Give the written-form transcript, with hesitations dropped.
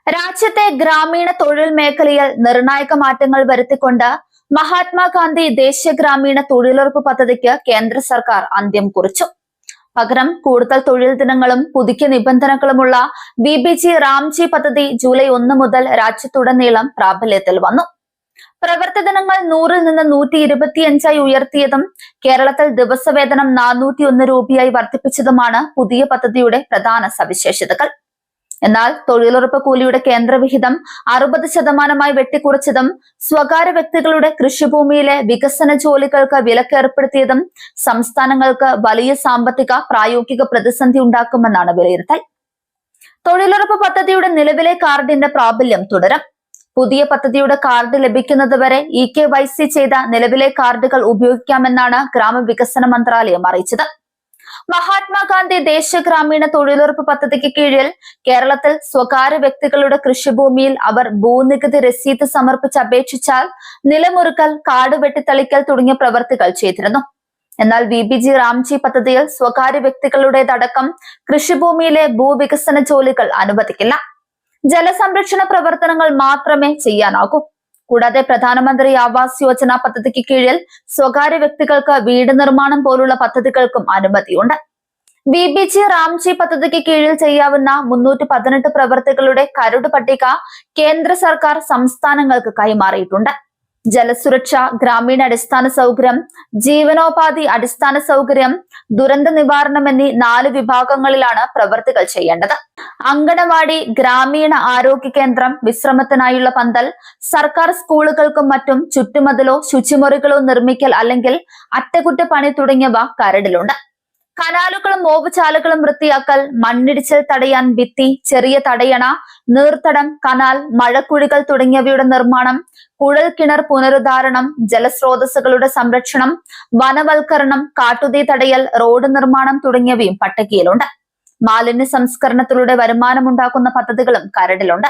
രാജ്യത്തെ ഗ്രാമീണ തൊഴിൽ മേഖലയിൽ നിർണായക മാറ്റങ്ങൾ വരുത്തിക്കൊണ്ട് മഹാത്മാഗാന്ധി ദേശീയ ഗ്രാമീണ തൊഴിലുറപ്പ് പദ്ധതിക്ക് കേന്ദ്ര സർക്കാർ അന്ത്യം കുറിച്ചു. പകരം കൂടുതൽ തൊഴിൽ ദിനങ്ങളും പുതുക്കിയ നിബന്ധനകളുമുള്ള BBG റാംജി പദ്ധതി ജൂലൈ 1 മുതൽ രാജ്യത്തുടനീളം പ്രാബല്യത്തിൽ വന്നു. പ്രവൃത്തി ദിനങ്ങൾ 100-ൽ നിന്ന് 125 ഉയർത്തിയതും കേരളത്തിൽ ദിവസവേതനം 401 രൂപയായി വർദ്ധിപ്പിച്ചതുമാണ് പുതിയ പദ്ധതിയുടെ പ്രധാന സവിശേഷതകൾ. എന്നാൽ തൊഴിലുറപ്പ് കൂലിയുടെ കേന്ദ്രവിഹിതം 60% വെട്ടിക്കുറച്ചതും സ്വകാര്യ വ്യക്തികളുടെ കൃഷിഭൂമിയിലെ വികസന ജോലികൾക്ക് വിലക്കേർപ്പെടുത്തിയതും സംസ്ഥാനങ്ങൾക്ക് വലിയ സാമ്പത്തിക പ്രായോഗിക പ്രതിസന്ധി ഉണ്ടാക്കുമെന്നാണ് വിലയിരുത്തൽ. തൊഴിലുറപ്പ് പദ്ധതിയുടെ നിലവിലെ കാർഡിന്റെ പ്രാബല്യം തുടരും. പുതിയ പദ്ധതിയുടെ കാർഡ് ലഭിക്കുന്നതുവരെ EKYC ചെയ്ത നിലവിലെ കാർഡുകൾ ഉപയോഗിക്കാമെന്നാണ് ഗ്രാമവികസന മന്ത്രാലയം അറിയിച്ചത്. മഹാത്മാഗാന്ധി ദേശീയ ഗ്രാമീണ തൊഴിലുറപ്പ് പദ്ധതിക്ക് കീഴിൽ കേരളത്തിൽ സ്വകാര്യ വ്യക്തികളുടെ കൃഷിഭൂമിയിൽ അവർ ഭൂനികുതി രസീത് സമർപ്പിച്ച് അപേക്ഷിച്ചാൽ നിലമുറുക്കൽ, കാട് വെട്ടിത്തെളിക്കൽ തുടങ്ങിയ പ്രവൃത്തികൾ ചെയ്തിരുന്നു. എന്നാൽ BBG റാംജി പദ്ധതിയിൽ സ്വകാര്യ വ്യക്തികളുടേതടക്കം കൃഷിഭൂമിയിലെ ഭൂവികസന ജോലികൾ അനുവദിക്കില്ല. ജലസംരക്ഷണ പ്രവർത്തനങ്ങൾ മാത്രമേ ചെയ്യാനാകൂ. കൂടാതെ പ്രധാനമന്ത്രി ആവാസ് യോജന പദ്ധതിക്ക് കീഴിൽ സ്വകാര്യ വ്യക്തികൾക്ക് വീട് നിർമ്മാണം പോലുള്ള പദ്ധതികൾക്കും അനുമതിയുണ്ട്. BBG റാംജി പദ്ധതിക്ക് കീഴിൽ ചെയ്യാവുന്ന 318 പ്രവൃത്തികളുടെ കരട് പട്ടിക കേന്ദ്ര സർക്കാർ സംസ്ഥാനങ്ങൾക്ക് കൈമാറിയിട്ടുണ്ട്. ജലസുരക്ഷ, ഗ്രാമീണ അടിസ്ഥാന സൗകര്യം, ജീവനോപാധി അടിസ്ഥാന സൗകര്യം, ദുരന്ത നിവാരണം എന്നീ 4 വിഭാഗങ്ങളിലാണ് പ്രവൃത്തികൾ ചെയ്യേണ്ടത്. അങ്കണവാടി, ഗ്രാമീണ ആരോഗ്യ കേന്ദ്രം, വിശ്രമത്തിനായുള്ള പന്തൽ, സർക്കാർ സ്കൂളുകൾക്കും മറ്റും ചുറ്റുമതിലോ ശുചിമുറികളോ നിർമ്മിക്കൽ അല്ലെങ്കിൽ അറ്റകുറ്റപ്പണി തുടങ്ങിയവ കരടിലുണ്ട്. കനാലുകളും ഓവുചാലുകളും വൃത്തിയാക്കൽ, മണ്ണിടിച്ചിൽ തടയാൻ ഭിത്തി, ചെറിയ തടയണ, നീർത്തടം, കനാൽ, മഴക്കുഴികൾ തുടങ്ങിയവയുടെ നിർമ്മാണം, കുഴൽ കിണർ പുനരുദ്ധാരണം, ജലസ്രോതസ്സുകളുടെ സംരക്ഷണം, വനവൽക്കരണം, കാട്ടുതീ തടയൽ, റോഡ് നിർമ്മാണം തുടങ്ങിയവയും പട്ടികയിലുണ്ട്. മാലിന്യ സംസ്കരണത്തിലൂടെ വരുമാനമുണ്ടാക്കുന്ന പദ്ധതികളും കരടിലുണ്ട്.